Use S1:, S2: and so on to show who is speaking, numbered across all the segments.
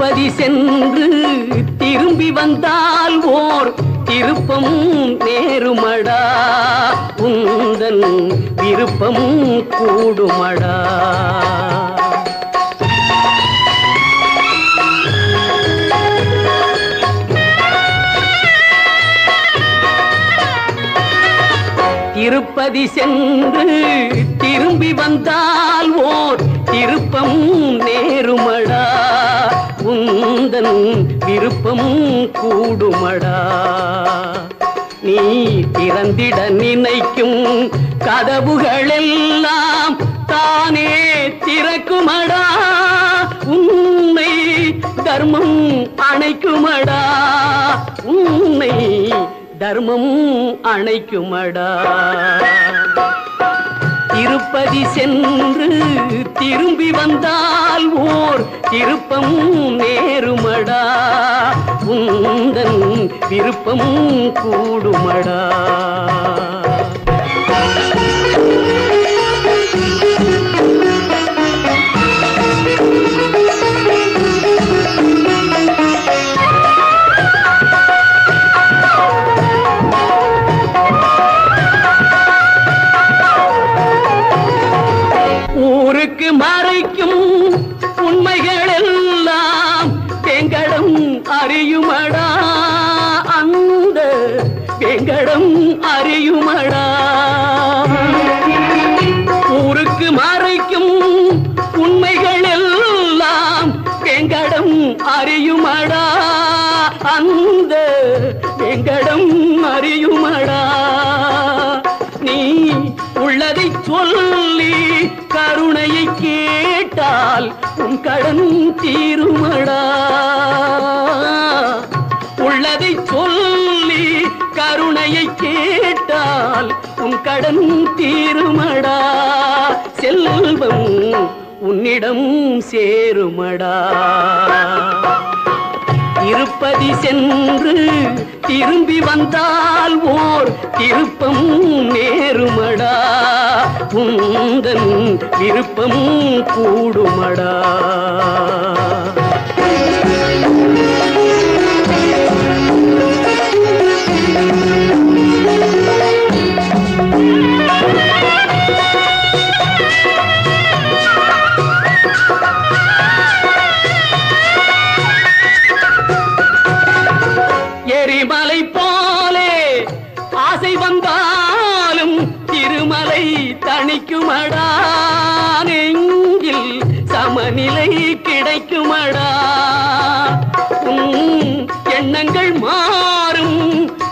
S1: திருப்பதி சென்று திரும்பி வந்தால் ஓர் திருப்பம் நேருமடா, உந்தன் விருப்பம் கூடுமடா. திருப்பதி சென்று திரும்பி வந்தால் ஓர் திருப்பம் நேருமடா, உந்தன் விருப்பம் கூடுமடா. நீ திறந்திட நினைக்கும் கதவுகளெல்லாம் தானே திறக்குமடா, உன்னை தர்மம் அணைக்குமடா, உன்னை தர்மம் அணைக்குமடா. திருப்பதி சென்று திரும்பி வந்தால் ஓர் திருப்பம் நேருமடா, உந்தன் விருப்பம் கூடுமடா. ஊருக்கு மறைக்கும் உண்மைகள் எல்லாம் வெங்கடம் அறியுமடா, அந்த வெங்கடம் அறியுமடா. ஊருக்கு மறைக்கும் உண்மைகள் எல்லாம் வெங்கடம் அறியுமடா, அந்த வெங்கடம் அறியுமடா. நீ உள்ளதை சொல்லி கருணையை கேட்டால் உன் கடன் தீருமடா, உள்ளதை சொல்லி கருணையை கேட்டால் உன் கடன் தீருமடா. செல்வம் உன்னிடம் சேருமடா. திருப்பதி சென்று திரும்பி வந்தால் ஓர் திருப்பம் நேருமடா, உந்தன் விருப்பம் கூடுமடா. எரிமலை போலே ஆசை வந்தாலும் திருமலை தணிக்குமடா, நெஞ்சில் சமநிலை கிடைக்குமடா. எண்ணங்கள் மாறும்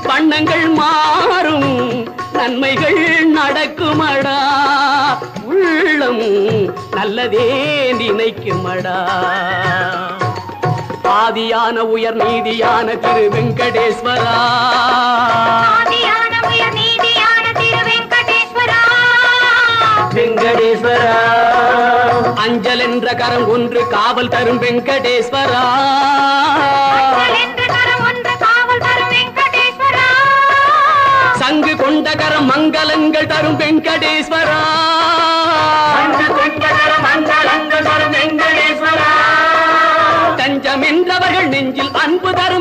S1: வண்ணங்கள் மாறும் நன்மைகள் நடக்குமடா, உள்ளம் நல்லதே நினைக்குமடா. ஆதியான உயர் நீதியான திரு வெங்கடேஸ்வரா,
S2: ஆதியான உயர் நீதியான திரு வெங்கடேஸ்வரா,
S1: வெங்கடேஸ்வரா. அஞ்சல் என்ற கரம் ஒன்று காவல் தரும் வெங்கடேஸ்வரா,
S2: அஞ்சல் என்ற கரம் ஒன்று காவல் தரும் வெங்கடேஸ்வரா.
S1: சங்கு கொண்ட கரம் மங்களங்கள் தரும் வெங்கடேஸ்வரா, சங்கு கொண்ட கரம் மங்களங்கள் தரும் வெங்கடேஸ்வரா. தஞ்சம் என்றவர்கள் நெஞ்சில் அன்பு தரும்